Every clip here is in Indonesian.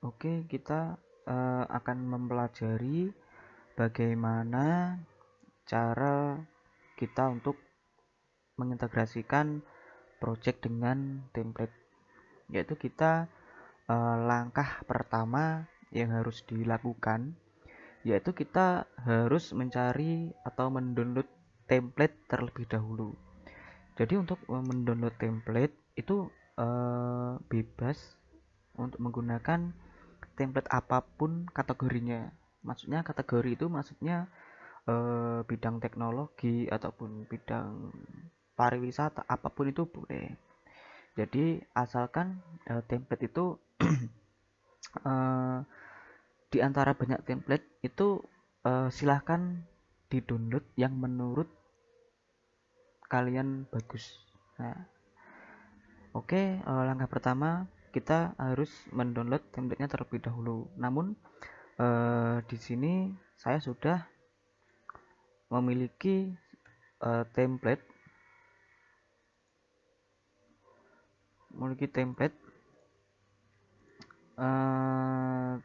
Oke, kita akan mempelajari bagaimana cara kita untuk mengintegrasikan project dengan template. Yaitu kita langkah pertama yang harus dilakukan yaitu kita harus mencari atau mendownload template terlebih dahulu. Jadi untuk mendownload template itu bebas untuk menggunakan template apapun kategorinya. Maksudnya kategori itu maksudnya bidang teknologi ataupun bidang pariwisata apapun itu boleh. Jadi asalkan template itu eh, di antara banyak template itu silahkan di-download yang menurut kalian bagus. Nah, oke, langkah pertama kita harus mendownload template-nya terlebih dahulu. Namun di sini saya sudah memiliki template,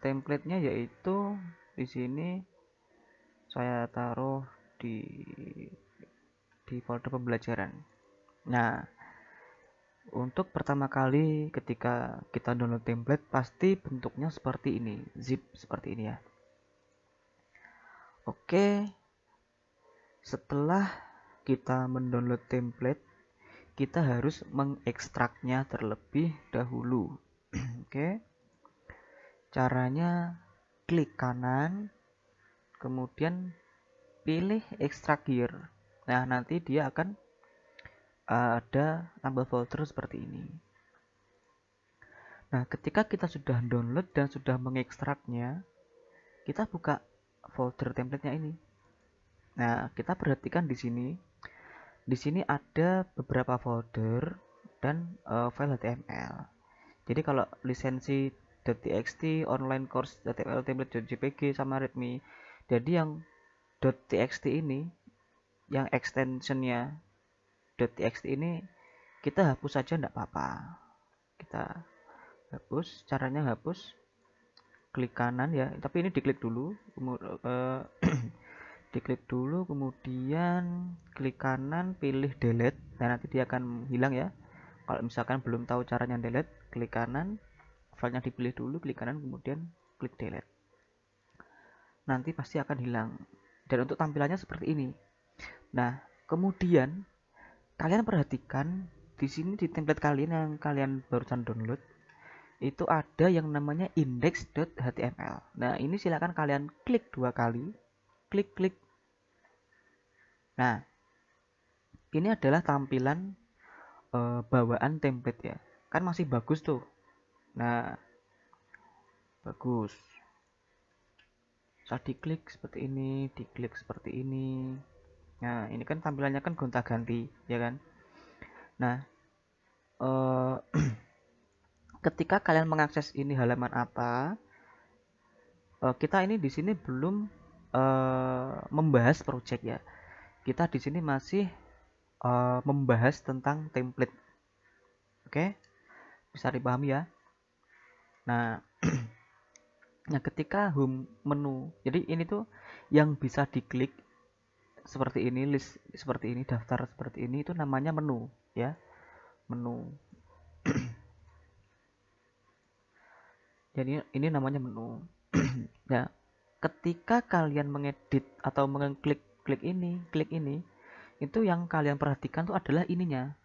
template-nya yaitu di sini saya taruh di folder pembelajaran. Nah, untuk pertama kali ketika kita download template pasti bentuknya seperti ini, zip seperti ini ya. Oke, setelah kita mendownload template, kita harus mengekstraknya terlebih dahulu. Oke, caranya klik kanan, kemudian pilih extract here. Nah, nanti dia akan ada tambah folder seperti ini. Nah, ketika kita sudah download dan sudah mengekstraknya, kita buka folder template-nya ini. Nah, kita perhatikan di sini. Di sini ada beberapa folder dan file HTML. Jadi kalau lisensi .txt, online course HTML template.jpg sama readme. Jadi yang .txt ini, yang extensionnya .txt ini kita hapus saja enggak apa-apa. Kita hapus, caranya hapus klik kanan ya, tapi ini diklik dulu, diklik dulu, kemudian klik kanan, pilih delete, dan nanti dia akan hilang ya. Kalau misalkan belum tahu caranya delete, klik kanan, filenya dipilih dulu, klik kanan, kemudian klik delete. Nanti pasti akan hilang. Dan untuk tampilannya seperti ini. Nah, kemudian kalian perhatikan di sini di template kalian yang kalian barusan download itu ada yang namanya index.html. Nah, ini silakan kalian klik 2 kali. Klik. Nah, ini adalah tampilan bawaan template ya. Kan masih bagus tuh. Nah, bagus. Saat diklik seperti ini, diklik seperti ini. Nah, ini kan tampilannya kan gonta-ganti, ya kan? Nah, ketika kalian mengakses ini halaman apa, kita ini di sini belum membahas project ya. Kita di sini masih membahas tentang template. Oke, bisa dipahami ya. Nah, nah ketika home menu, jadi ini tuh yang bisa diklik seperti ini, list seperti ini, daftar seperti ini itu namanya menu ya, menu. Jadi ini namanya menu. Nah, ketika kalian mengedit atau mengklik klik ini, itu yang kalian perhatikan tuh adalah ininya,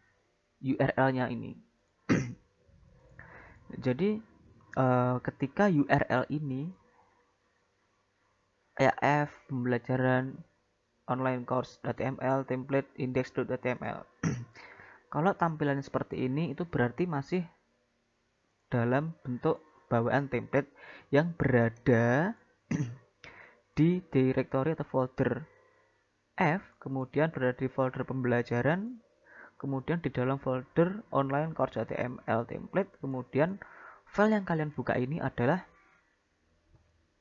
URL-nya ini. Jadi ketika URL ini kayak pembelajaran online course HTML template index.html. Kalau tampilan seperti ini itu berarti masih dalam bentuk bawaan template yang berada di directory atau folder F, kemudian berada di folder pembelajaran, kemudian di dalam folder online course HTML template, kemudian file yang kalian buka ini adalah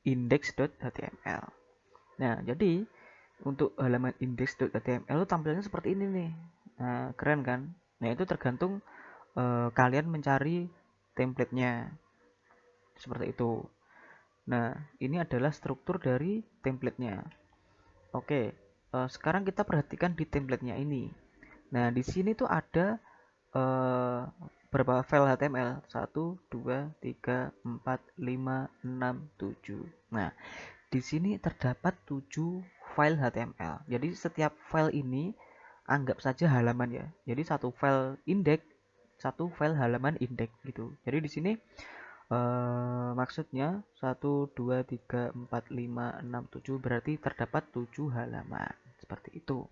index.html. Nah, jadi untuk halaman index.html itu tampilannya seperti ini nih. Nah, keren kan? Nah, itu tergantung kalian mencari template-nya seperti itu. Nah, ini adalah struktur dari templatenya. Oke, sekarang kita perhatikan di templatenya ini. Nah, di sini tuh ada berapa file HTML? 1, 2, 3, 4, 5, 6, 7. Nah, di sini terdapat 7 file HTML. Jadi setiap file ini anggap saja halaman ya. Jadi satu file index, satu file halaman index gitu. Jadi di sini maksudnya 1, 2, 3, 4, 5, 6, 7 berarti terdapat 7 halaman. Seperti itu.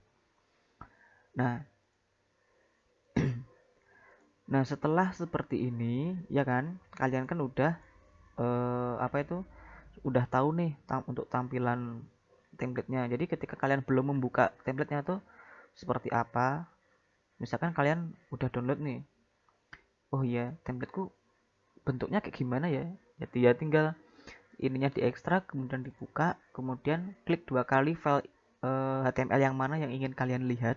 Nah, nah setelah seperti ini, ya kan, kalian kan udah apa itu? Udah tahu nih untuk tampilan templatenya. Jadi ketika kalian belum membuka templatenya tuh seperti apa, misalkan kalian udah download nih, oh iya templateku bentuknya kayak gimana ya, jadi ya tinggal ininya diekstrak, kemudian dibuka, kemudian klik 2 kali file HTML yang mana yang ingin kalian lihat.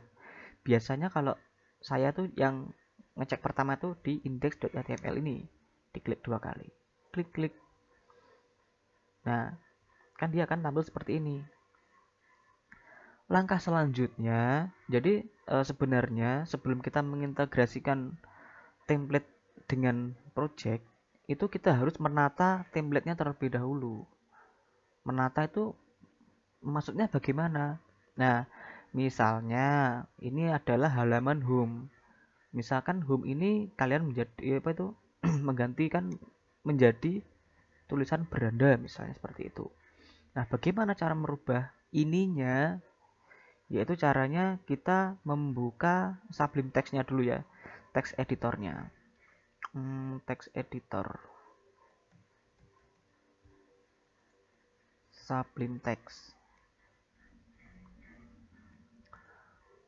Biasanya kalau saya tuh yang ngecek pertama tuh di index.html ini, diklik 2 kali, klik. Nah, kan dia akan tampil seperti ini. Langkah selanjutnya, jadi sebenarnya sebelum kita mengintegrasikan template dengan project, itu kita harus menata templatenya terlebih dahulu. Menata itu maksudnya bagaimana? Nah, misalnya ini adalah halaman home. Misalkan home ini kalian menjadi apa itu menggantikan menjadi tulisan beranda misalnya seperti itu. Nah, bagaimana cara merubah ininya? Yaitu caranya kita membuka Sublime Text-nya dulu ya. Text editornya. Text editor. Sublime Text.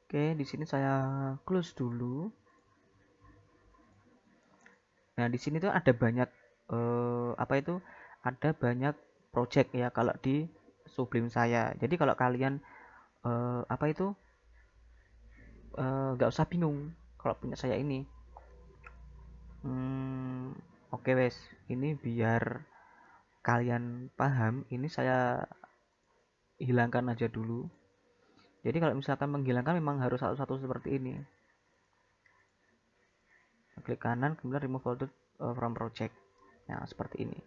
Oke, di sini saya close dulu. Nah, di sini tuh ada banyak apa itu? Ada banyak project ya kalau di Sublime saya. Jadi kalau kalian apa itu? Nggak usah bingung kalau punya saya ini. Oke wes, ini biar kalian paham, ini saya hilangkan aja dulu. Jadi kalau misalkan menghilangkan memang harus satu-satu seperti ini. Klik kanan, kemudian remove folder from project. Nah, seperti ini.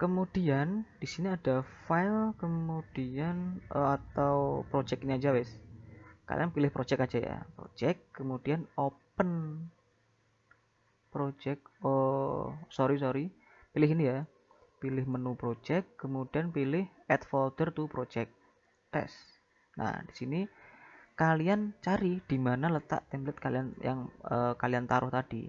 Kemudian di sini ada file, kemudian atau project ini aja wes. Kalian pilih project aja ya. Project, kemudian open project. Oh, sorry. Pilih ini ya. Pilih menu project, kemudian pilih add folder to project. Test. Nah, di sini kalian cari di mana letak template kalian yang kalian taruh tadi.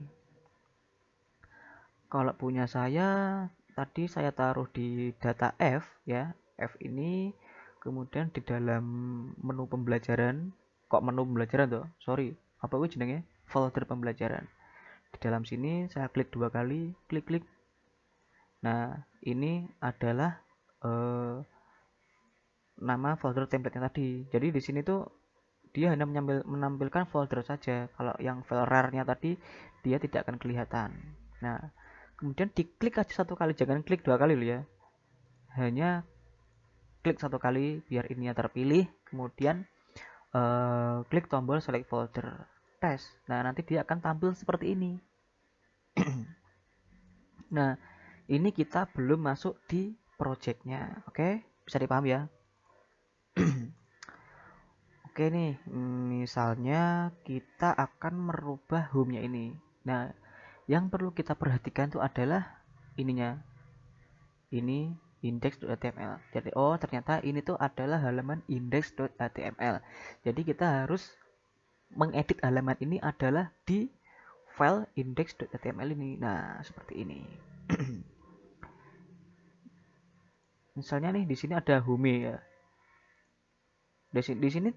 Kalau punya saya tadi saya taruh di data F ya. F ini kemudian di dalam menu pembelajaran. Kok menu pembelajaran tuh? Sorry, apa gue jenenge? Folder pembelajaran. Di dalam sini saya klik 2 kali, klik. Nah, ini adalah nama folder template-nya tadi. Jadi di sini tuh dia hanya menampilkan folder saja. Kalau yang file rare-nya tadi dia tidak akan kelihatan. Nah, kemudian diklik aja satu kali, jangan klik 2 kali loh ya. Hanya klik satu kali biar ininya terpilih, kemudian klik tombol select folder, tes. Nah, nanti dia akan tampil seperti ini. Nah, ini kita belum masuk di projectnya. Oke, bisa dipaham ya? Oke nih, misalnya kita akan merubah home-nya ini. Nah, yang perlu kita perhatikan itu adalah ininya. Ini index.html. Jadi, oh ternyata ini tuh adalah halaman index.html. Jadi kita harus mengedit halaman ini adalah di file index.html ini. Nah, seperti ini. Misalnya nih di sini ada home ya. Di sini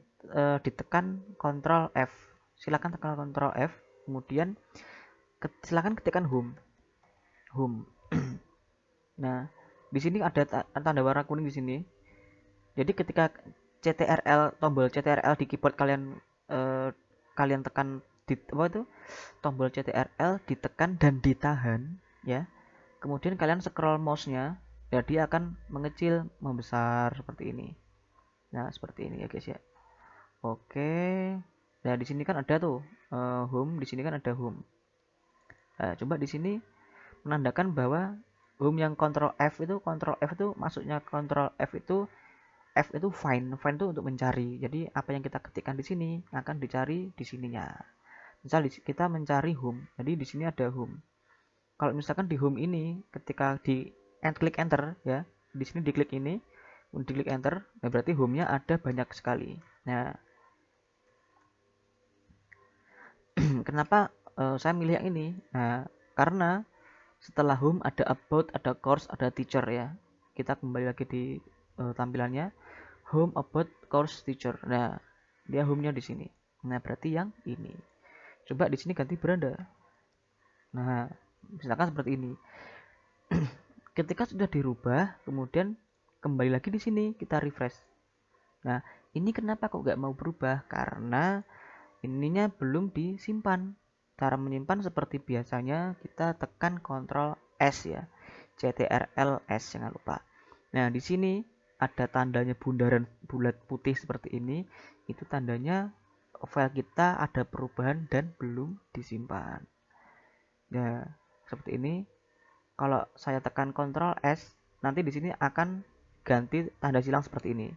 ditekan Ctrl F. Silakan tekan Ctrl F, kemudian silakan ketikkan home. Nah, di sini ada tanda warna kuning di sini. Jadi ketika tombol CTRL di keyboard kalian kalian tekan di apa itu? Tombol CTRL ditekan dan ditahan ya. kemudian kalian scroll mouse-nya, ya dia akan mengecil, membesar seperti ini. Nah, seperti ini ya guys ya. Oke. Nah, di sini kan ada tuh home, di sini kan ada home. Nah, coba di sini menandakan bahwa home yang Ctrl F itu maksudnya Ctrl F itu find itu untuk mencari. Jadi apa yang kita ketikkan di sini akan dicari di sininya. Misal kita mencari home, jadi di sini ada home. Kalau misalkan di home ini ketika klik enter ya, di sini diklik ini, diklik enter, nah berarti home-nya ada banyak sekali. Nah, kenapa saya milih yang ini? Nah, karena setelah home ada about, ada course, ada teacher ya. Kita kembali lagi di tampilannya home, about, course, teacher. Nah, dia home-nya di sini. Nah, berarti yang ini. Coba di sini ganti beranda. Nah, misalkan seperti ini. Ketika sudah dirubah, kemudian kembali lagi di sini kita refresh. Nah, ini kenapa kok nggak mau berubah? Karena ininya belum disimpan. Cara menyimpan seperti biasanya kita tekan Ctrl S ya, Ctrl S jangan lupa. Nah, di sini ada tandanya bundaran bulat putih seperti ini, itu tandanya file kita ada perubahan dan belum disimpan. Nah, seperti ini. Kalau saya tekan Ctrl S, nanti di sini akan ganti tanda silang seperti ini.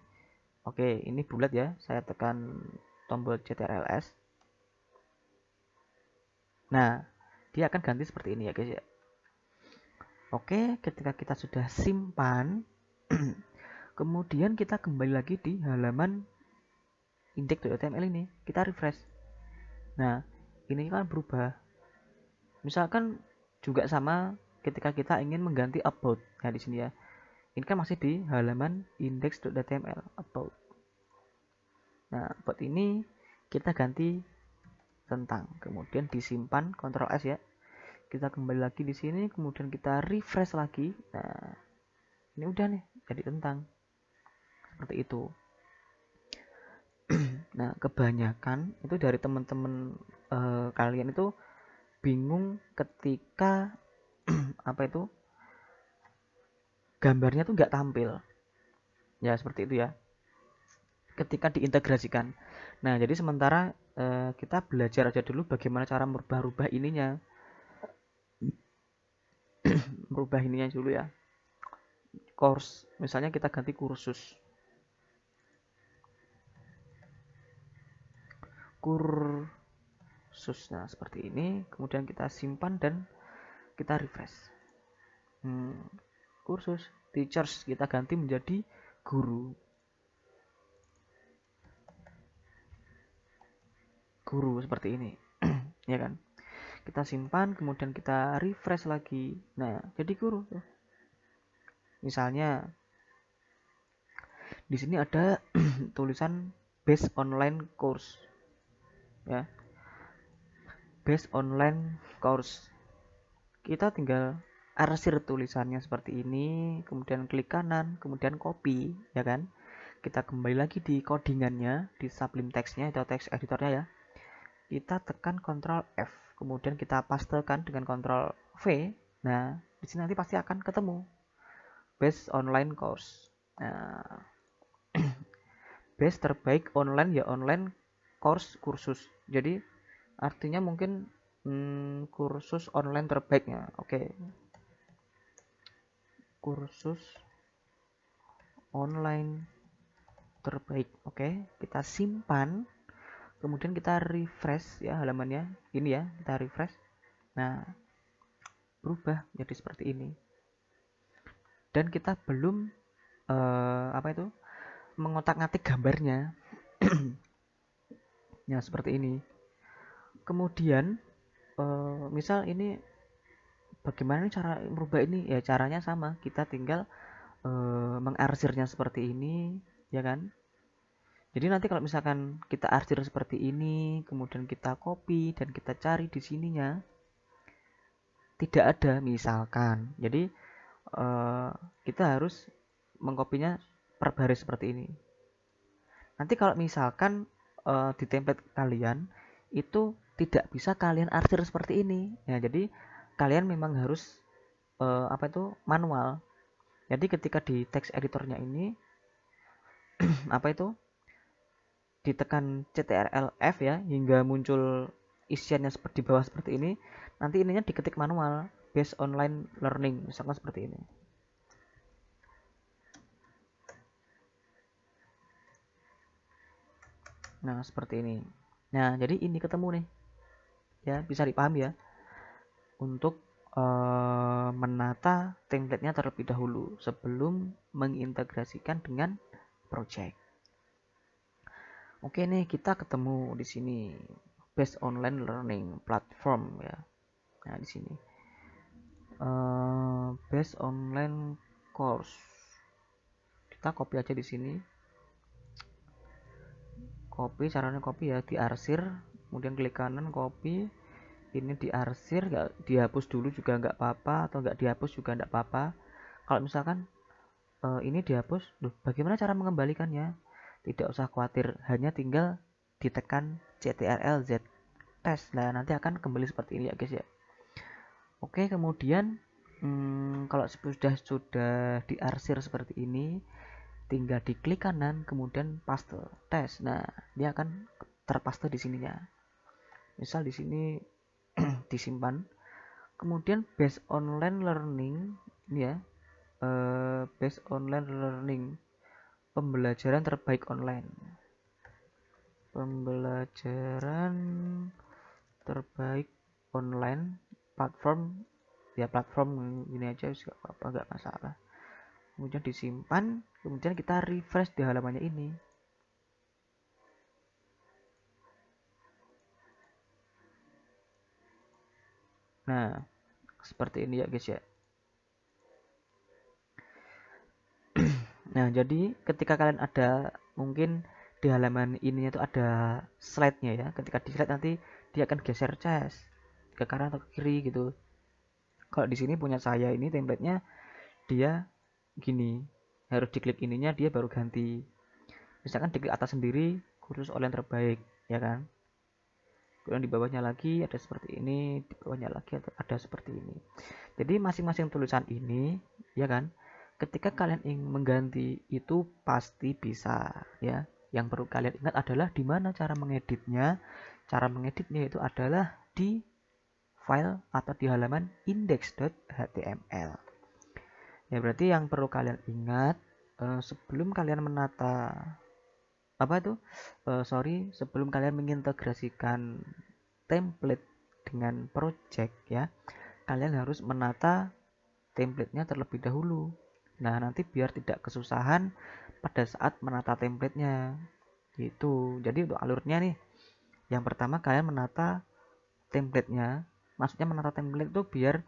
Oke, ini bulat ya. Saya tekan tombol Ctrl S. Nah, dia akan ganti seperti ini ya guys ya. Oke, ketika kita sudah simpan, kemudian kita kembali lagi di halaman index.html ini, kita refresh. Nah, ini kan berubah. Misalkan juga sama ketika kita ingin mengganti about. Nah, di sini ya. Ini kan masih di halaman index.html about. Nah, about ini kita ganti tentang, kemudian disimpan Ctrl S ya. Kita kembali lagi di sini, kemudian kita refresh lagi. Nah, ini udah nih jadi tentang seperti itu. Nah, kebanyakan itu dari teman-teman kalian itu bingung ketika apa itu gambarnya tuh nggak tampil ya, seperti itu ya ketika diintegrasikan. Nah, jadi sementara kita belajar aja dulu bagaimana cara merubah-rubah ininya merubah ininya dulu ya. Course, misalnya kita ganti kursus, nah seperti ini, kemudian kita simpan dan kita refresh. Kursus, teachers kita ganti menjadi guru seperti ini. Ya kan, kita simpan kemudian kita refresh lagi. Nah, jadi guru. Misalnya di sini ada tulisan base online course ya, base online course. Kita tinggal arsir tulisannya seperti ini, kemudian klik kanan, kemudian copy ya kan. Kita kembali lagi di codingannya, di sublime text-nya atau text editornya ya. Kita tekan Ctrl F, kemudian kita pastekan dengan Ctrl V. Nah, di sini nanti pasti akan ketemu base online course. Nah, base terbaik online ya, online course kursus. Jadi artinya mungkin kursus online terbaiknya. Oke. Kursus online terbaik. Oke, kita simpan. Kemudian kita refresh ya halamannya. Ini ya, kita refresh. Nah, berubah jadi seperti ini. Dan kita belum mengotak-ngatik gambarnya. Ya, seperti ini. Kemudian misal ini bagaimana cara merubah ini? Ya, caranya sama. Kita tinggal mengarsirnya seperti ini, ya kan? Jadi nanti kalau misalkan kita arsir seperti ini, kemudian kita copy dan kita cari di sininya, tidak ada misalkan. Jadi kita harus mengkopinya per baris seperti ini. Nanti kalau misalkan di template kalian itu tidak bisa kalian arsir seperti ini, ya jadi kalian memang harus apa itu manual. Jadi ketika di text editornya ini apa itu ditekan Ctrl F ya hingga muncul isiannya seperti di bawah seperti ini, nanti ininya diketik manual based online learning misalkan seperti ini. Nah seperti ini. Nah jadi ini ketemu nih ya, bisa dipahami ya, untuk menata template-nya terlebih dahulu sebelum mengintegrasikan dengan project. Oke nih, kita ketemu di sini based online learning platform ya. Nah di sini based online course, kita copy aja di sini. Copy, caranya copy ya, diarsir, kemudian klik kanan copy. Ini diarsir, nggak dihapus dulu juga nggak apa-apa, atau nggak dihapus juga nggak apa-apa. Kalau misalkan ini dihapus, loh, bagaimana cara mengembalikannya? Tidak usah khawatir, hanya tinggal ditekan Ctrl Z test. Nah nanti akan kembali seperti ini ya guys ya. Oke, kemudian kalau sudah diarsir seperti ini, tinggal diklik kanan, kemudian paste test. Nah dia akan terpaste di sininya. Misal di sini disimpan, kemudian based online learning ya, based online learning, pembelajaran terbaik online, pembelajaran terbaik online platform ya, platform ini aja nggak apa-apa, nggak masalah. Kemudian disimpan, kemudian kita refresh di halamannya ini. Nah seperti ini ya guys ya. Nah jadi ketika kalian ada mungkin di halaman ini itu ada slide-nya ya, ketika di slide nanti dia akan geser cas ke kanan atau ke kiri gitu. Kalau di sini punya saya ini template-nya dia gini, harus diklik ininya dia baru ganti. Misalkan diklik atas sendiri kursus online terbaik ya kan, kemudian di bawahnya lagi ada seperti ini, di bawahnya lagi ada seperti ini. Jadi masing-masing tulisan ini ya kan, ketika kalian ingin mengganti itu pasti bisa ya. Yang perlu kalian ingat adalah di mana cara mengeditnya. Cara mengeditnya itu adalah di file atau di halaman index.html. Ya berarti yang perlu kalian ingat sebelum kalian menata apa itu sebelum kalian mengintegrasikan template dengan project ya, kalian harus menata template-nya terlebih dahulu. Nah nanti biar tidak kesusahan pada saat menata template-nya gitu. Jadi untuk alurnya nih, yang pertama kalian menata template-nya. Maksudnya menata template itu biar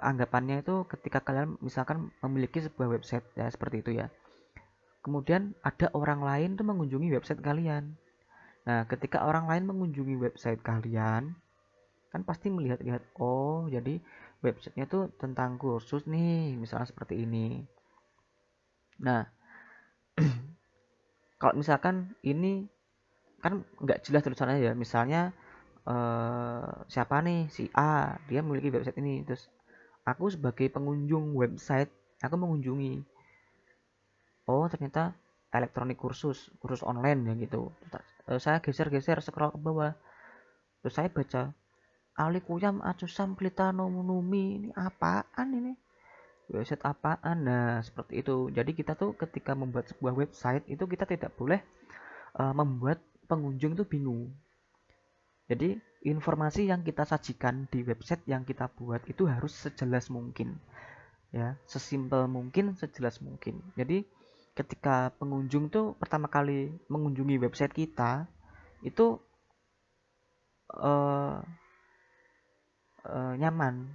anggapannya itu ketika kalian misalkan memiliki sebuah website ya seperti itu ya, kemudian ada orang lain tuh mengunjungi website kalian. Nah ketika orang lain mengunjungi website kalian kan pasti melihat-lihat, oh jadi websitenya tuh tentang kursus nih misalnya seperti ini. Nah kalau misalkan ini kan nggak jelas tulisannya ya, misalnya siapa nih si A dia memiliki website ini, terus aku sebagai pengunjung website aku mengunjungi, oh ternyata elektronik kursus online ya gitu. Saya geser-geser scroll ke bawah, terus saya baca Alikuyam Acusam Klita Nomunumi, ini apaan ini, website apaan. Nah seperti itu. Jadi kita tuh ketika membuat sebuah website itu kita tidak boleh membuat pengunjung tuh bingung. Jadi informasi yang kita sajikan di website yang kita buat itu harus sejelas mungkin ya, sesimpel mungkin, sejelas mungkin. Jadi ketika pengunjung tuh pertama kali mengunjungi website kita itu uh, nyaman,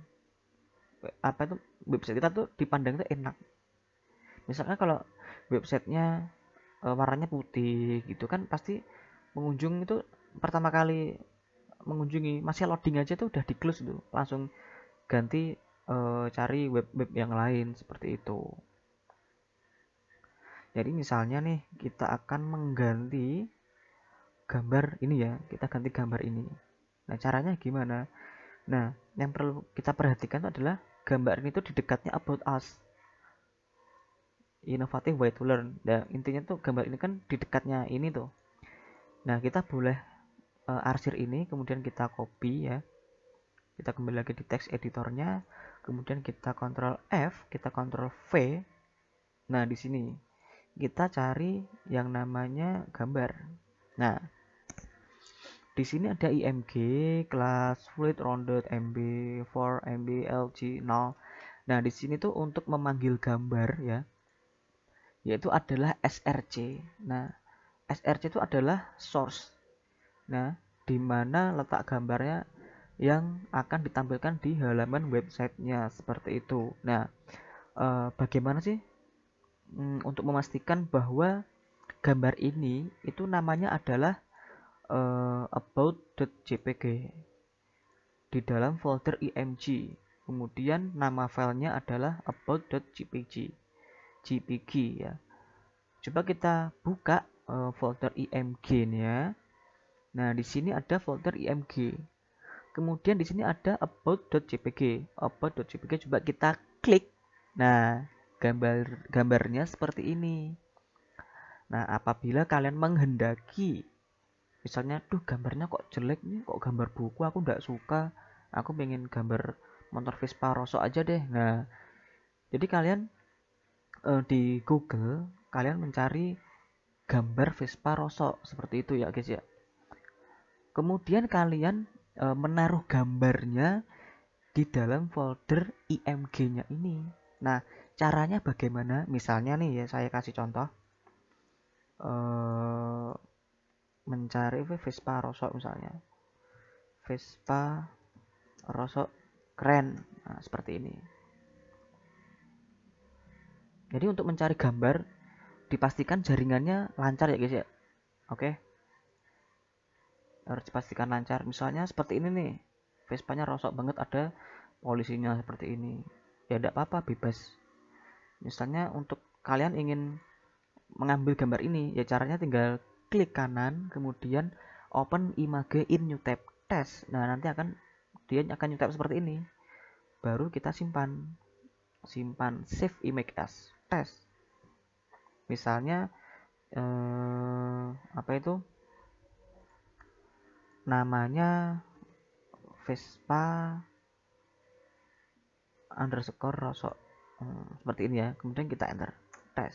apa itu, website kita tuh dipandang tuh enak. Misalnya kalau websitenya warnanya putih gitu kan, pasti pengunjung itu pertama kali mengunjungi masih loading aja tuh udah di close tuh, langsung ganti cari web-web yang lain seperti itu. Jadi misalnya nih kita akan mengganti gambar ini ya, kita ganti gambar ini. Nah caranya gimana? Nah yang perlu kita perhatikan itu adalah gambar ini tuh di dekatnya about us, innovative way to learn. Nah, intinya tuh gambar ini kan di dekatnya ini tuh. Nah, kita boleh arsir ini, kemudian kita copy ya. Kita kembali lagi di text editornya, kemudian kita Ctrl F, kita Ctrl V. Nah, di sini kita cari yang namanya gambar. Nah, di sini ada IMG, kelas fluid rounded MB, 4 MB, LG 0. Nah, di sini tuh untuk memanggil gambar ya, yaitu adalah SRC. Nah, SRC itu adalah source. Nah, di mana letak gambarnya yang akan ditampilkan di halaman websitenya seperti itu. Nah, bagaimana sih untuk memastikan bahwa gambar ini itu namanya adalah about.jpg di dalam folder img. Kemudian nama filenya adalah about.jpg, jpg ya. Coba kita buka folder img-nya. Nah, di sini ada folder img. Kemudian di sini ada about.jpg. About.jpg coba kita klik. Nah, gambarnya seperti ini. Nah, apabila kalian menghendaki, misalnya, duh gambarnya kok jelek nih, kok gambar buku aku nggak suka, aku pengen gambar motor Vespa Rosso aja deh. Nah, jadi kalian di Google, kalian mencari gambar Vespa Rosso seperti itu ya guys ya. Kemudian kalian menaruh gambarnya di dalam folder img-nya ini. Nah, caranya bagaimana? Misalnya nih ya, saya kasih contoh. Mencari Vespa Rosso misalnya. Vespa Rosso keren. Nah, seperti ini. Jadi untuk mencari gambar, dipastikan jaringannya lancar ya guys ya. Oke. Harus dipastikan lancar. Misalnya seperti ini nih. Vespanya rosok banget, ada polisinya seperti ini. Ya tidak apa-apa, bebas. Misalnya untuk kalian ingin mengambil gambar ini, ya caranya tinggal klik kanan, kemudian open image in new tab test. Nah, nanti dia akan new tab seperti ini. Baru kita simpan save image as test. Misalnya apa itu? Namanya Vespa underscore rosok seperti ini ya. Kemudian kita enter tes.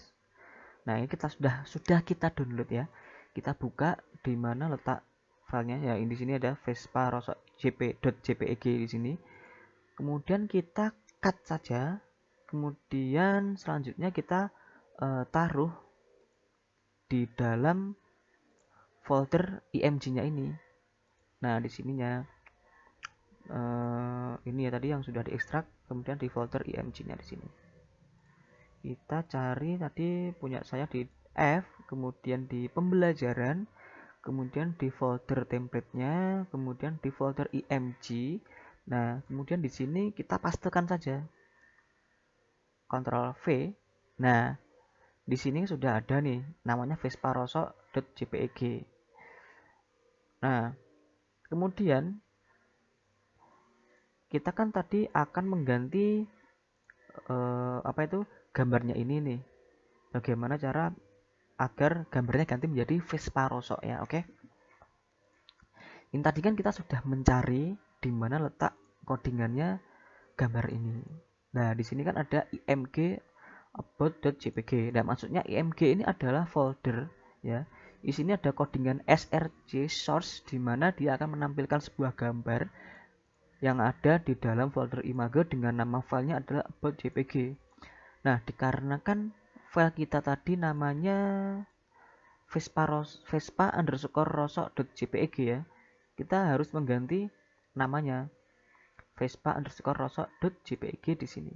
Nah, ini kita sudah kita download ya. Kita buka di mana letak filenya ya. Di sini ada Vespa rosok jp.jpeg di sini. Kemudian kita cut saja. Kemudian selanjutnya kita taruh di dalam folder img-nya ini. Nah, di sininya ini ya tadi yang sudah diekstrak, kemudian di folder img-nya di sini. Kita cari tadi punya saya di F, kemudian di pembelajaran, kemudian di folder template-nya, kemudian di folder img. Nah, kemudian di sini kita pastekan saja. Ctrl V. Nah, di sini sudah ada nih namanya vesparosso.jpeg. Nah, kemudian kita kan tadi akan mengganti apa itu gambarnya ini nih. Bagaimana cara agar gambarnya ganti menjadi Vespa Rosso ya, oke? Ini tadi kan kita sudah mencari di mana letak codingannya gambar ini. Nah, di sini kan ada img about.jpg. Nah, maksudnya img ini adalah folder ya. Di sini ada codingan src source di mana dia akan menampilkan sebuah gambar yang ada di dalam folder image dengan nama filenya adalah about.jpg. Nah, dikarenakan file kita tadi namanya Vespa underscore rosok.jpeg ya, kita harus mengganti namanya Vespa underscore rosok.jpeg di sini.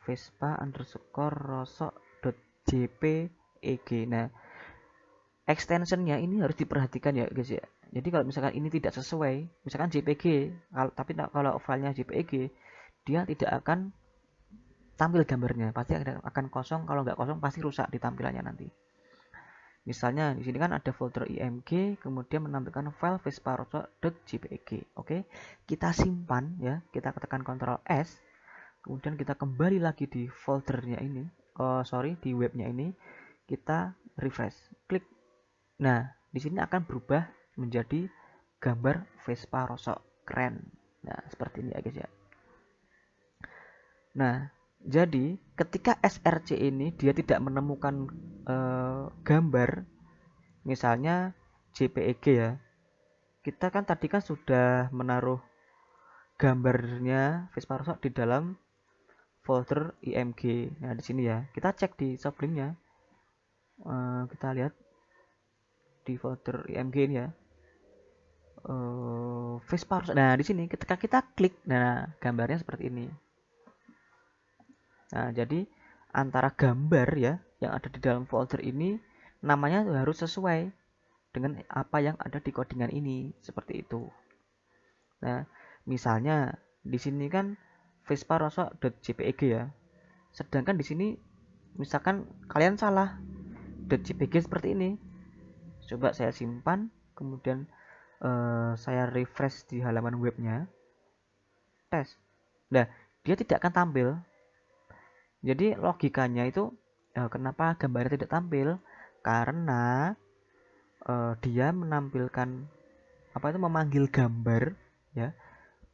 Vespa underscore rosok.jpeg. Nah, extensionnya ini harus diperhatikan ya guys ya. Jadi kalau misalkan ini tidak sesuai, misalkan JPG, tapi kalau filenya JPG, dia tidak akan tampil gambarnya, pasti akan kosong. Kalau nggak kosong pasti rusak di tampilannya nanti. Misalnya di sini kan ada folder img, kemudian menampilkan file vesparoso.jpeg. Oke, kita simpan ya, kita tekan Ctrl S, kemudian kita kembali lagi di foldernya ini, di webnya ini, kita refresh, klik. Nah, di sini akan berubah menjadi gambar Vespa Rosso keren. Nah, seperti ini ya guys ya. Nah, jadi ketika src ini dia tidak menemukan gambar, misalnya JPEG ya, kita kan tadi kan sudah menaruh gambarnya Vespa Rosso di dalam folder img. Nah, di sini ya, kita cek di sublimnya, kita lihat di folder img ini ya, Vespa Rosso. Nah, di sini ketika kita klik, nah gambarnya seperti ini. Nah, jadi antara gambar ya yang ada di dalam folder ini namanya harus sesuai dengan apa yang ada di codingan ini, seperti itu. Nah, misalnya di sini kan vesparosso.jpeg ya. Sedangkan di sini misalkan kalian salah .jpeg seperti ini. Coba saya simpan, kemudian saya refresh di halaman webnya. Tes. Nah, dia tidak akan tampil. Jadi logikanya itu kenapa gambarnya tidak tampil? Karena dia menampilkan memanggil gambar ya,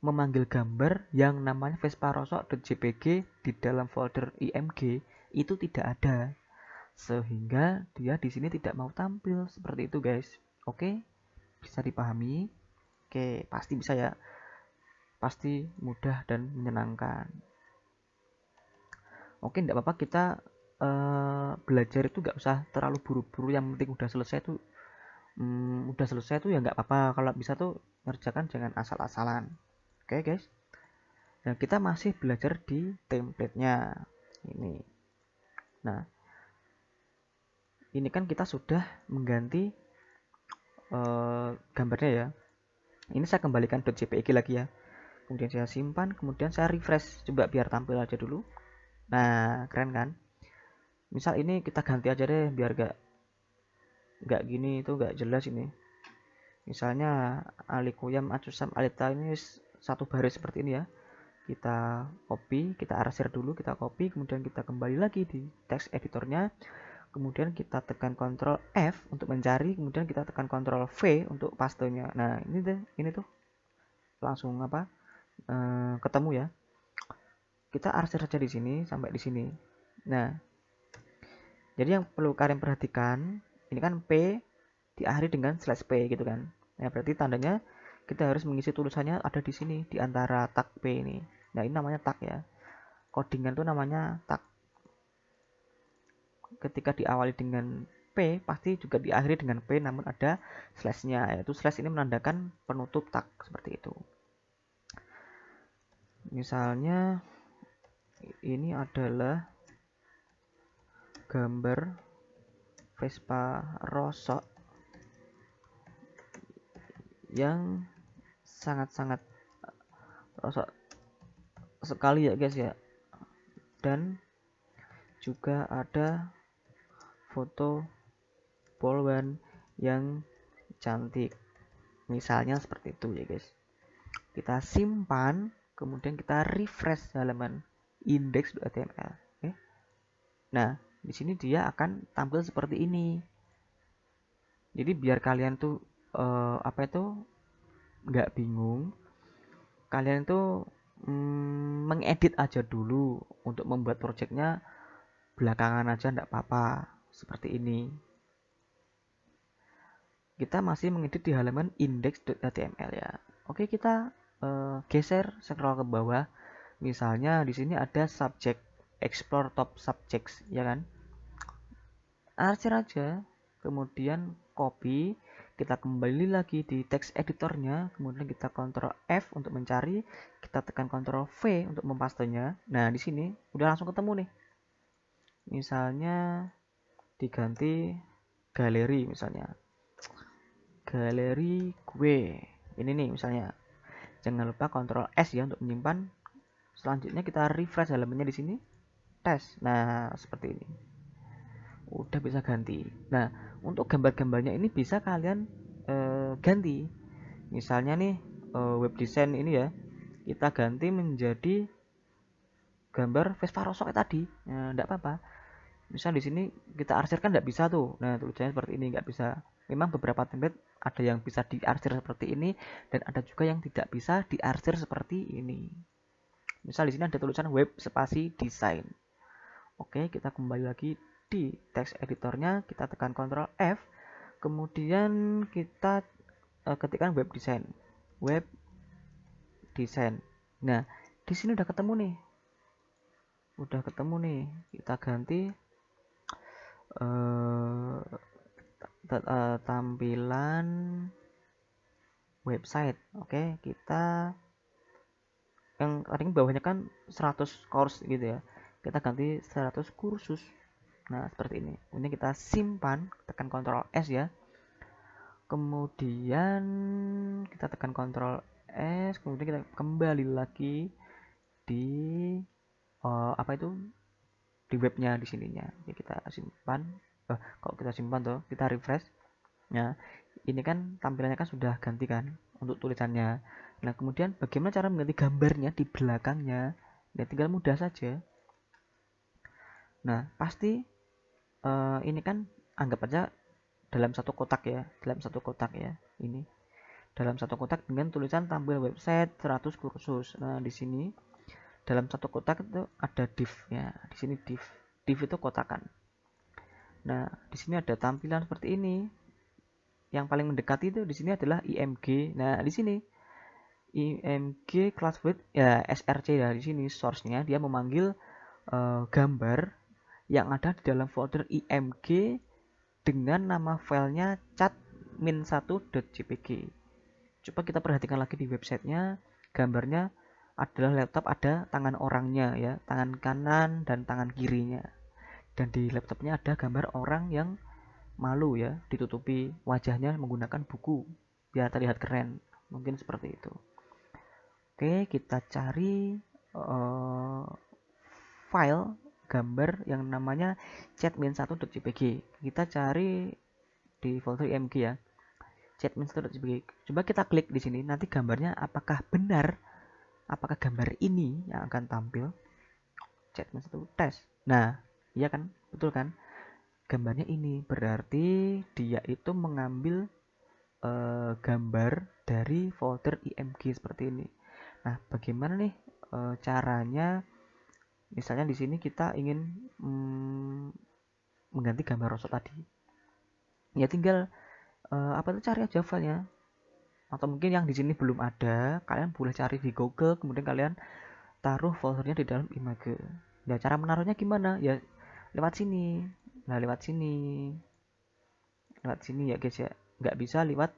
memanggil gambar yang namanya vesparoso.jpg di dalam folder img itu tidak ada, sehingga dia di sini tidak mau tampil seperti itu guys. Oke, bisa dipahami? Oke, pasti bisa ya, pasti mudah dan menyenangkan. Oke, tidak apa-apa, kita belajar itu nggak usah terlalu buru-buru, yang penting udah selesai tuh ya nggak apa-apa. Kalau bisa tuh ngerjakan jangan asal-asalan. Oke guys, nah kita masih belajar di template-nya ini. Nah, ini kan kita sudah mengganti gambarnya ya. Ini saya kembalikan .jpeg lagi ya, kemudian saya simpan, kemudian saya refresh, coba biar tampil aja dulu. Nah, keren kan? Misal ini kita ganti aja deh biar nggak gini, itu nggak jelas ini. Misalnya alikuyam acusam alita, ini satu baris seperti ini ya. Kita copy, kita arsir dulu, kita copy, kemudian kita kembali lagi di text editornya, kemudian kita tekan Ctrl F untuk mencari, kemudian kita tekan Ctrl V untuk pastenya. Nah, ini tuh langsung ketemu ya. Kita arsir saja di sini sampai di sini. Nah, jadi yang perlu kalian perhatikan, ini kan P diakhiri dengan /P gitu kan. Nah, berarti tandanya kita harus mengisi tulisannya ada di sini di antara tag P ini. Nah, ini namanya tag ya. Codingan itu namanya tag. Ketika diawali dengan P, pasti juga diakhiri dengan P namun ada slash-nya, yaitu slash ini menandakan penutup tag seperti itu. Misalnya ini adalah gambar Vespa Rosso yang sangat-sangat rosok sekali ya guys ya, dan juga ada foto polwan yang cantik, misalnya seperti itu ya guys. Kita simpan, kemudian kita refresh halaman index.html. Oke. Nah, di sini dia akan tampil seperti ini. Jadi biar kalian tuh nggak bingung, kalian tuh mengedit aja dulu untuk membuat projectnya belakangan aja, nggak apa-apa seperti ini. Kita masih mengedit di halaman index.html ya. Oke, kita geser scroll ke bawah. Misalnya di sini ada subject, explore top subjects ya kan. Arsir aja, kemudian copy, kita kembali lagi di text editornya, kemudian kita Ctrl F untuk mencari, kita tekan Ctrl V untuk mempastenya. Nah, di sini udah langsung ketemu nih. Misalnya diganti galeri, misalnya galeri gue ini nih misalnya. Jangan lupa Ctrl S ya untuk menyimpan. Selanjutnya kita refresh halamannya di sini, tes. Nah, seperti ini udah bisa ganti. Nah, untuk gambar-gambarnya ini bisa kalian ganti. Misalnya nih web design ini ya, kita ganti menjadi gambar Vespa Rosso tadi. Nah, enggak apa-apa. Misal di sini kita arsir kan enggak bisa tuh. Nah, tulisannya seperti ini enggak bisa. Memang beberapa template ada yang bisa diarsir seperti ini dan ada juga yang tidak bisa diarsir seperti ini. Misal di sini ada tulisan web spasi design. Oke, kita kembali lagi di text editornya, kita tekan Ctrl F, kemudian kita ketikkan web design. Web design. Nah, di sini udah ketemu nih. Kita ganti tampilan website. Oke, kita yang tadi bawahnya kan 100 course gitu ya. Kita ganti 100 kursus. Nah, seperti ini. Ini kita simpan, tekan Ctrl S ya. Kemudian kita tekan Ctrl S, kemudian kita kembali lagi di apa itu? Di webnya di sininya. Jadi kita simpan. Kalau kita simpan tuh, kita refresh. Ya, ini kan tampilannya kan sudah ganti kan untuk tulisannya. Nah, kemudian bagaimana cara mengganti gambarnya di belakangnya? Ya, tinggal mudah saja. Nah, pasti ini kan anggap aja dalam satu kotak ya, ini dalam satu kotak dengan tulisan tampil website 100 kursus. Nah, di sini dalam satu kotak itu ada div ya, di sini div itu kotakan. Nah, di sini ada tampilan seperti ini. Yang paling mendekati itu di sini adalah IMG. Nah, di sini IMG class width ya SRC ya, di sini source-nya dia memanggil gambar yang ada di dalam folder IMG dengan nama filenya chat-1.jpg. Coba kita perhatikan lagi di websitenya, gambarnya adalah laptop, ada tangan orangnya ya, tangan kanan dan tangan kirinya. Dan di laptopnya ada gambar orang yang malu ya, ditutupi wajahnya menggunakan buku biar terlihat keren. Mungkin seperti itu. Oke, kita cari file gambar yang namanya chat-1.jpg. Kita cari di folder img ya, chat-1.jpg. Coba kita klik di sini, nanti gambarnya apakah benar, apakah gambar ini yang akan tampil. Chat-1 tes. Nah, iya kan, betul kan? Gambarnya ini berarti dia itu mengambil gambar dari folder img seperti ini. Nah, bagaimana nih caranya? Misalnya di sini kita ingin mengganti gambar rosot tadi. Ya tinggal apa itu cari aja filenya. Atau mungkin yang di sini belum ada, kalian boleh cari di Google, kemudian kalian taruh foldernya di dalam image. Nah, cara menaruhnya gimana? Ya lewat sini. Nah, lewat sini ya guys ya. Nggak bisa lewat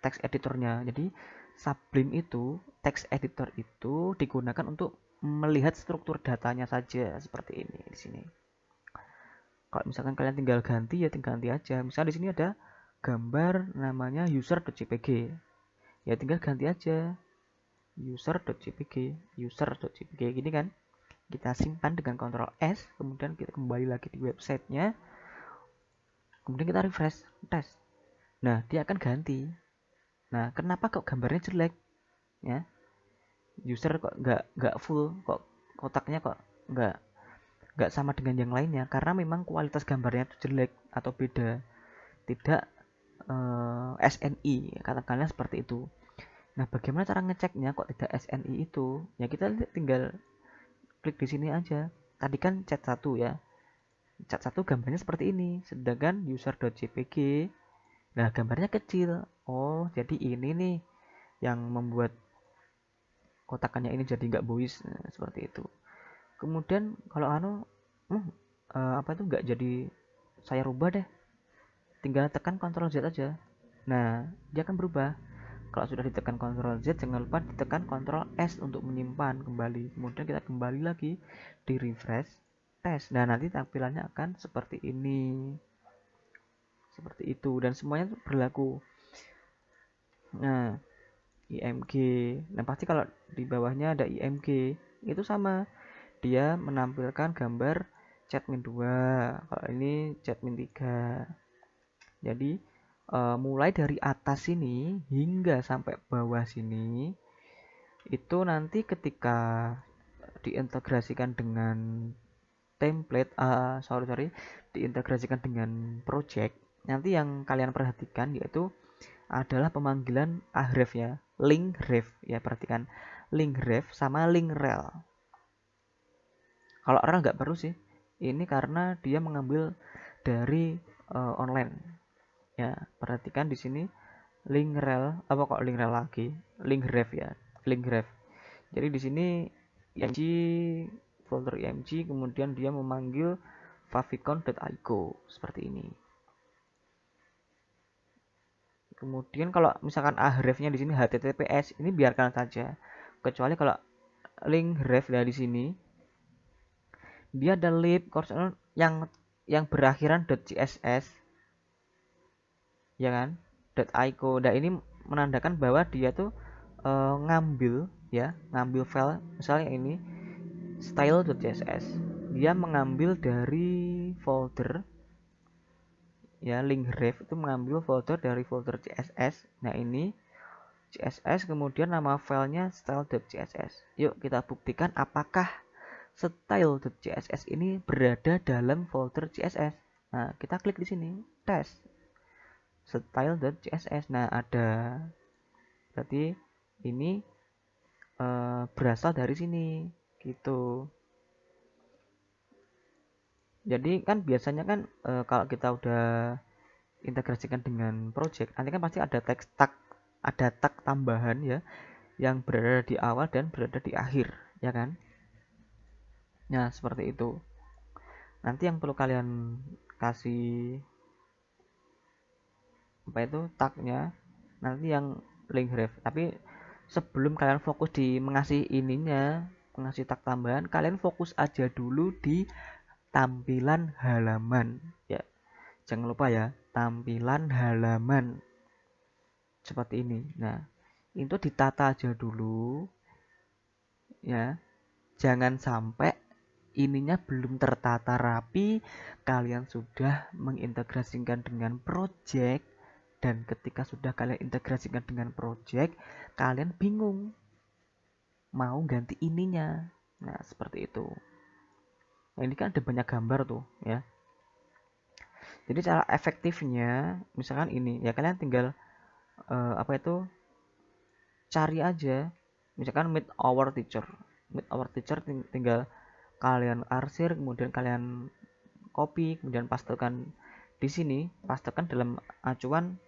text editornya. Jadi Sublime itu, text editor itu digunakan untuk melihat struktur datanya saja seperti ini di sini. Kalau misalkan kalian tinggal ganti ya tinggal ganti aja. Misal di sini ada gambar namanya user.jpg. Ya tinggal ganti aja user.jpg gini kan. Kita simpan dengan Ctrl S, kemudian kita kembali lagi di websitenya. Kemudian kita refresh, tes. Nah, dia akan ganti. Nah, kenapa kok gambarnya jelek? Ya, user kok nggak full, kok kotaknya kok nggak sama dengan yang lainnya, karena memang kualitas gambarnya itu jelek atau beda, tidak SNI, katakanlah seperti itu. Nah, bagaimana cara ngeceknya kok tidak SNI itu? Ya kita tinggal klik di sini aja. Tadi kan chat 1 ya, chat 1 gambarnya seperti ini, sedangkan user.jpg nah gambarnya kecil. Oh, jadi ini nih yang membuat kotakannya ini jadi nggak boys. Nah, seperti itu. Kemudian kalau apa itu nggak jadi, saya rubah deh, tinggal tekan Ctrl Z aja. Nah, dia akan berubah. Kalau sudah ditekan Ctrl Z, jangan lupa ditekan Ctrl S untuk menyimpan kembali. Kemudian kita kembali lagi di refresh, tes. Nah, nanti tampilannya akan seperti ini, seperti itu, dan semuanya berlaku. Nah, IMG, nah pasti kalau di bawahnya ada IMG itu sama, dia menampilkan gambar chatmin 2, kalau ini chatmin 3. Jadi mulai dari atas sini hingga sampai bawah sini itu nanti ketika diintegrasikan dengan template, diintegrasikan dengan project, nanti yang kalian perhatikan yaitu adalah pemanggilan ahref ya, link ref ya, perhatikan link ref sama link rel. Kalau rel nggak perlu sih, ini karena dia mengambil dari online ya. Perhatikan di sini link rel, apa kok link rel lagi, link ref ya, link ref. Jadi di sini img, folder img, kemudian dia memanggil favicon.ico seperti ini. Kemudian kalau misalkan ahrefnya di sini https, ini biarkan saja. Kecuali kalau link ref dari sini dia ada lib koordinat yang berakhiran .css ya kan, .ico. Nah, ini menandakan bahwa dia tuh ngambil file misalnya ini style.css, dia mengambil dari folder ya, link ref itu mengambil folder dari folder css. Nah, ini css, kemudian nama filenya style.css. Yuk kita buktikan apakah style.css ini berada dalam folder css. Nah, kita klik di sini, tes style.css. Nah, ada, berarti ini berasal dari sini gitu. Jadi kan biasanya kan kalau kita udah integrasikan dengan project, nanti kan pasti ada teks tag, ada tag tambahan ya, yang berada di awal dan berada di akhir ya kan. Nah, seperti itu. Nanti yang perlu kalian kasih apa itu tagnya, nanti yang link ref. Tapi sebelum kalian fokus di mengasih ininya, mengasih tag tambahan, kalian fokus aja dulu di tampilan halaman ya. Jangan lupa ya, tampilan halaman seperti ini. Nah, itu ditata aja dulu ya. Jangan sampai ininya belum tertata rapi, kalian sudah mengintegrasikan dengan project, dan ketika sudah kalian integrasikan dengan project, kalian bingung mau ganti ininya. Nah, seperti itu. Nah, ini kan ada banyak gambar tuh ya. Jadi cara efektifnya misalkan ini ya, kalian tinggal apa itu, cari aja misalkan meet our teacher, tinggal kalian arsir, kemudian kalian copy, kemudian pastekan di sini, pastekan dalam acuan,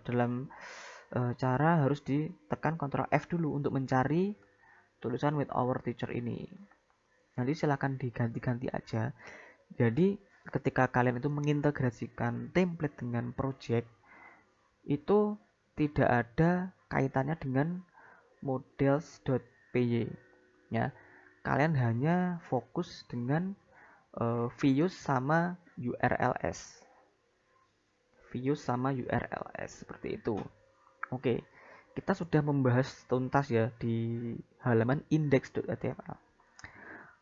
dalam cara harus ditekan Ctrl F dulu untuk mencari tulisan with our teacher ini. Nanti silahkan diganti-ganti aja. Jadi ketika kalian itu mengintegrasikan template dengan project, itu tidak ada kaitannya dengan models.py ya. Kalian hanya fokus dengan views sama URLs. Seperti itu. Oke, kita sudah membahas tuntas ya di halaman index.html.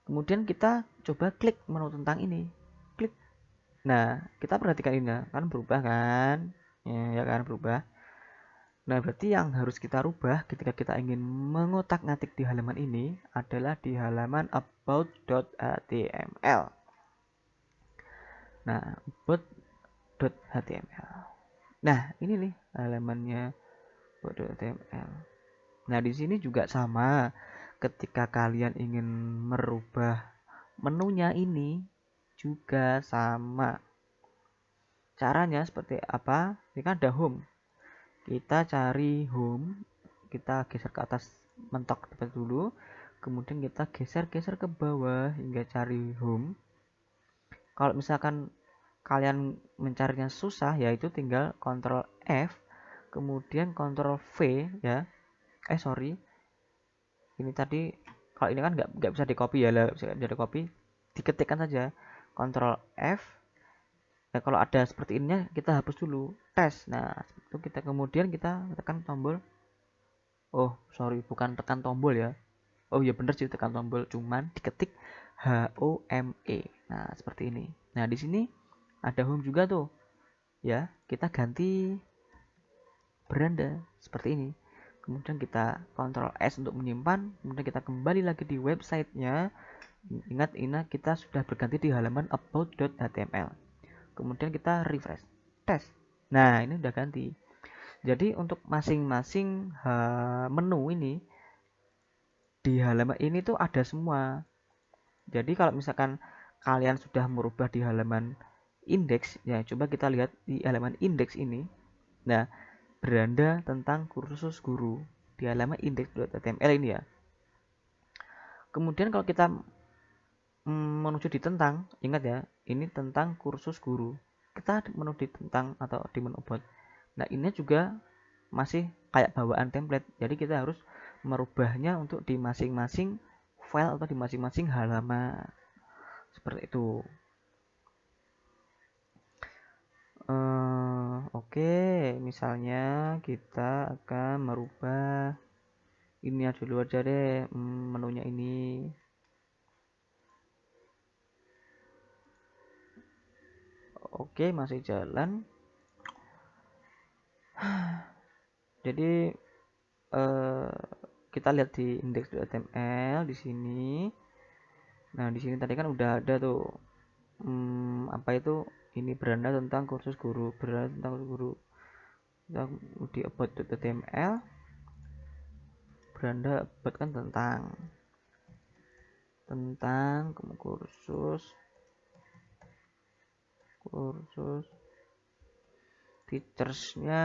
Kemudian kita coba klik menu tentang ini. Klik. Nah, kita perhatikan ini kan berubah kan? Ya kan berubah. Nah, berarti yang harus kita rubah ketika kita ingin mengotak-ngatik di halaman ini adalah di halaman about.html. Nah, about.html. Nah, ini nih halamannya about.html. Nah, di sini juga sama. Ketika kalian ingin merubah menunya ini juga sama. Caranya seperti apa? Ini kan ada home. Kita cari home, kita geser ke atas mentok tepat dulu, kemudian kita geser ke bawah hingga cari home. Kalau misalkan kalian mencarinya susah, yaitu tinggal Ctrl F, kemudian Ctrl V ya. Ini tadi kalau ini kan nggak bisa di copy ya, bisa di copy, diketikkan saja Ctrl F. Nah, kalau ada seperti ininya kita hapus dulu, tes. Nah, itu kita kemudian kita tekan tombol, bukan tekan tombol ya, Oh iya bener sih, tekan tombol, cuman diketik HOME. Nah, seperti ini. Nah, di sini ada home juga tuh. Ya, kita ganti beranda seperti ini. Kemudian kita Ctrl S untuk menyimpan, kemudian kita kembali lagi di websitenya. Ingat, ini kita sudah berganti di halaman about.html. Kemudian kita refresh, tes. Nah, ini udah ganti. Jadi untuk masing-masing menu ini di halaman ini tuh ada semua. Jadi kalau misalkan kalian sudah merubah di halaman indeks, ya coba kita lihat di halaman indeks ini. Nah, beranda tentang kursus guru di halaman index.html ini ya. Kemudian kalau kita menuju di tentang, ingat ya, ini tentang kursus guru. Kita menuju di tentang atau di menu about. Nah, ini juga masih kayak bawaan template. Jadi kita harus merubahnya untuk di masing-masing file atau di masing-masing halaman. Seperti itu. Oke, misalnya kita akan merubah ini aja dulu aja deh, menunya ini. Oke, masih jalan. Jadi kita lihat di index.html di sini. Nah, di sini tadi kan udah ada tuh apa itu, ini beranda tentang kursus guru, beranda tentang kursus guru. Kita di about.html, beranda about kan tentang kursus teachersnya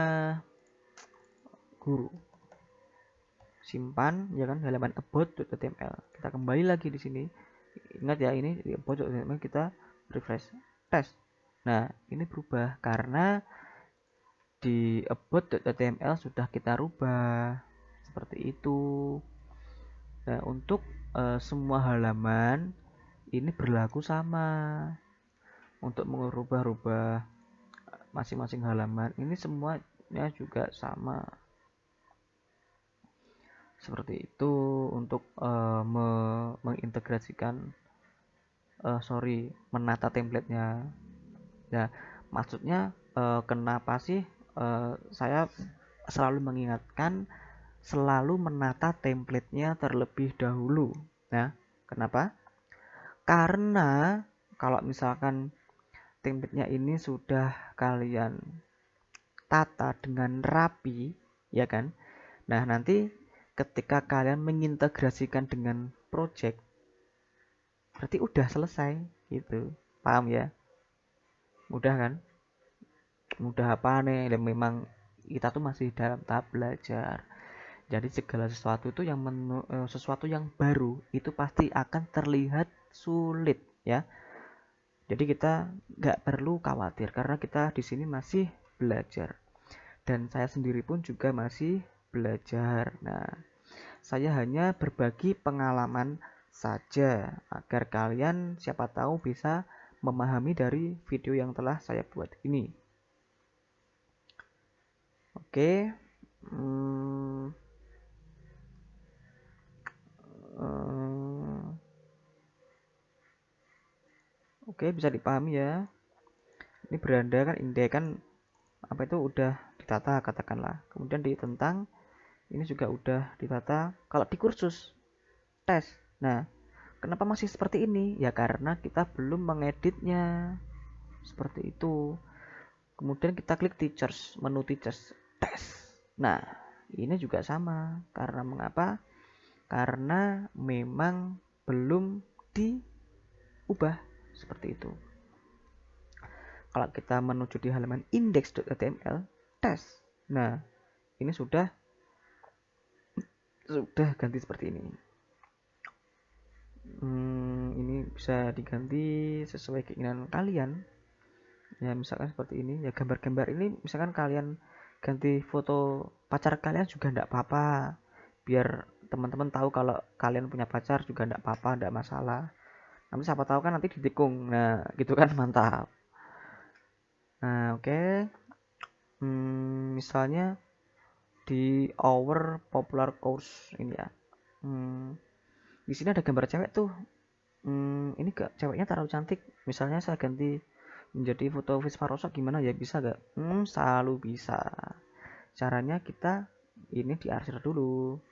guru. Simpan ya kan, halaman about.html. Kita kembali lagi di sini. Ingat ya, ini di about.html, kita refresh, tes. Nah, ini berubah karena di about.html sudah kita rubah seperti itu. Nah, untuk semua halaman ini berlaku sama. Untuk mengubah-ubah masing-masing halaman ini semuanya juga sama. Seperti itu untuk mengintegrasikan menata templatenya. Nah, maksudnya kenapa sih saya selalu mengingatkan selalu menata templatenya terlebih dahulu. Nah, kenapa? Karena kalau misalkan templatenya ini sudah kalian tata dengan rapi, ya kan? Nah, nanti ketika kalian mengintegrasikan dengan project, berarti udah selesai gitu. Paham ya? Mudah kan? Mudah apa nih? Dan memang kita tuh masih dalam tahap belajar. Jadi segala sesuatu itu sesuatu yang baru itu pasti akan terlihat sulit ya. Jadi kita nggak perlu khawatir karena kita di sini masih belajar. Dan saya sendiri pun juga masih belajar. Nah, saya hanya berbagi pengalaman saja agar kalian siapa tahu bisa memahami dari video yang telah saya buat ini. Oke. Oke, bisa dipahami ya. Ini beranda kan, indeks kan apa itu udah ditata katakanlah. Kemudian di tentang ini juga udah ditata. Kalau di kursus tes. Nah, kenapa masih seperti ini? Ya karena kita belum mengeditnya. Seperti itu. Kemudian kita klik teachers, menu teachers, tes. Nah, ini juga sama. Karena mengapa? Karena memang belum diubah seperti itu. Kalau kita menuju di halaman index.html, tes. Nah, ini sudah ganti seperti ini. Ini bisa diganti sesuai keinginan kalian. Ya, misalkan seperti ini. Ya, gambar-gambar ini misalkan kalian ganti foto pacar kalian juga enggak apa-apa. Biar teman-teman tahu kalau kalian punya pacar juga enggak apa-apa, enggak masalah. Nanti siapa tahu kan nanti ditikung. Nah, gitu kan, mantap. Nah, oke. Misalnya di our popular course ini ya. Di sini ada gambar cewek tuh. Ini gak ceweknya terlalu cantik. Misalnya saya ganti menjadi foto Vespa Rosa, gimana ya, bisa gak? Selalu bisa. Caranya kita ini diarsir dulu.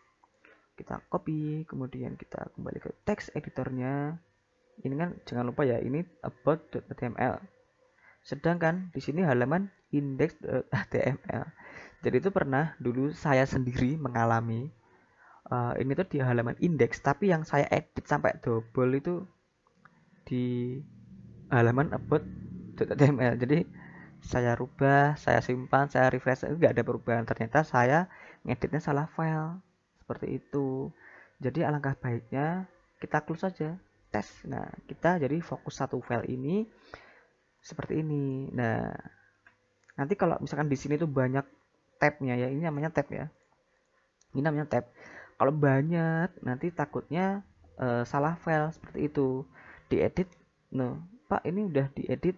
Kita copy, kemudian kita kembali ke text editornya. Ini kan jangan lupa ya, ini about.html. Sedangkan di sini halaman index.html. Jadi itu pernah dulu saya sendiri mengalami ini tuh di halaman index, tapi yang saya edit sampai double itu di halaman about.html. Jadi saya rubah, saya simpan, saya refresh, nggak ada perubahan. Ternyata saya ngeditnya salah file. Seperti itu. Jadi alangkah baiknya kita close saja tes. Nah, kita jadi fokus satu file ini seperti ini. Nah, nanti kalau misalkan di sini tuh banyak tabnya ya, ini namanya tab ya. Ini namanya tab. Kalau banyak, nanti takutnya salah file seperti itu. Diedit, no, Pak ini udah diedit,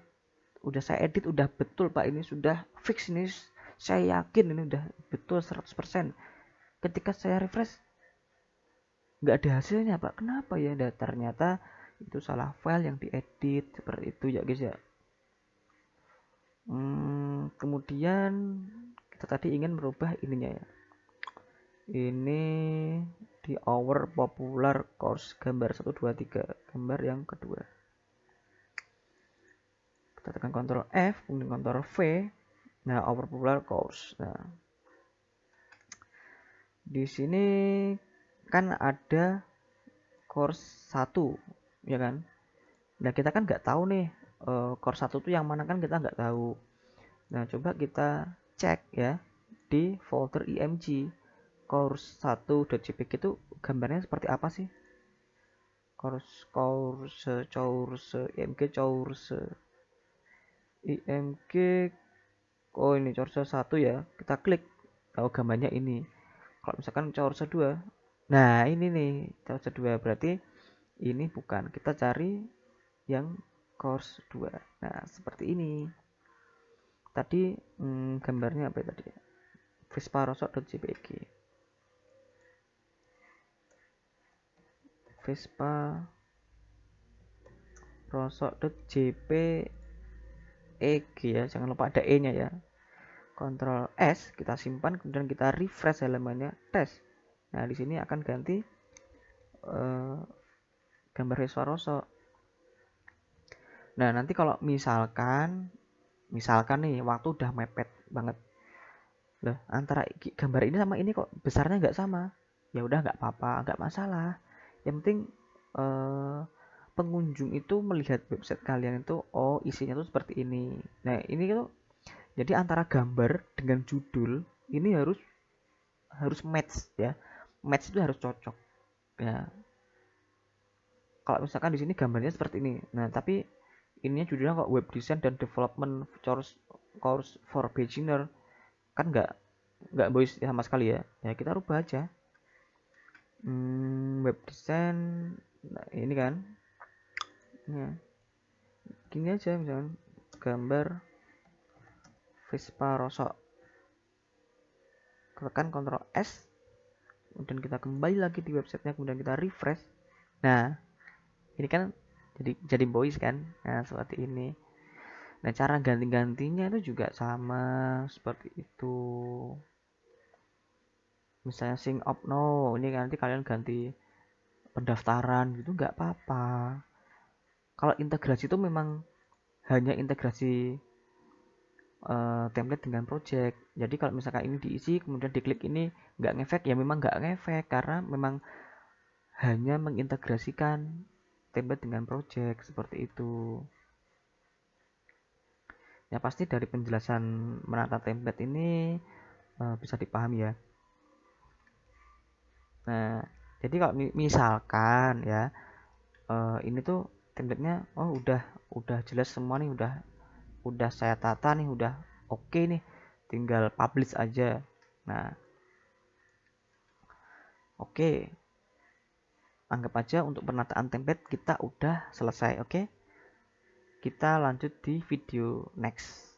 udah saya edit, udah betul Pak, ini sudah fix ini, saya yakin ini udah betul 100%. Ketika saya refresh, nggak ada hasilnya Pak. Kenapa ya? Dan ternyata itu salah file yang diedit seperti itu ya guys ya. Kemudian kita tadi ingin merubah ininya ya. Ini di our popular course gambar 1 2 3, gambar yang kedua. Kita tekan Ctrl F, kemudian Ctrl V. Nah, our popular course. Nah, di sini kan ada course 1, ya kan? Nah, kita kan nggak tahu nih course 1 itu yang mana, kan kita nggak tahu. Nah, coba kita cek ya di folder img. Course 1.jpg itu gambarnya seperti apa sih? Course img oh ini course 1 ya, kita klik, tahu gambarnya ini. Kalau misalkan course 2, nah ini nih course 2, berarti ini bukan, kita cari yang course 2. Nah seperti ini tadi. Gambarnya apa tadi, vesparosok.jpg, vesparosok.jpeg ya, jangan lupa ada e nya ya. Ctrl S, kita simpan, kemudian kita refresh halamannya, tes. Nah di sini akan ganti gambar vesparosok. Nah nanti kalau misalkan nih waktu udah mepet banget, loh antara gambar ini sama ini kok besarnya nggak sama, ya udah nggak apa-apa, nggak masalah. Yang penting pengunjung itu melihat website kalian itu, oh isinya tuh seperti ini. Nah ini tuh jadi antara gambar dengan judul ini harus match ya, match itu harus cocok ya. Kalau misalkan di sini gambarnya seperti ini, nah tapi ininya judulnya kok web design dan development course for beginner, kan nggak boys sama sekali ya. Ya kita rubah aja web design. Nah ini kan ya, gini aja, misalkan gambar Vespa Rosok, tekan Ctrl S, kemudian kita kembali lagi di websitenya, kemudian kita refresh. Nah ini kan jadi boys kan. Nah seperti ini. Nah cara ganti-gantinya itu juga sama seperti itu. Misalnya sing up no, ini nanti kalian ganti pendaftaran gitu, nggak apa-apa. Kalau integrasi itu memang hanya integrasi template dengan project. Jadi kalau misalkan ini diisi kemudian diklik ini nggak ngefek, ya memang nggak ngefek karena memang hanya mengintegrasikan template dengan project seperti itu. Ya pasti dari penjelasan menata template ini bisa dipahami ya. Nah jadi kalau misalkan ya ini tuh template-nya udah jelas semua nih, udah saya tata nih, udah oke nih, tinggal publish aja. Nah oke, anggap aja untuk penataan template kita udah selesai. Oke, kita lanjut di video next.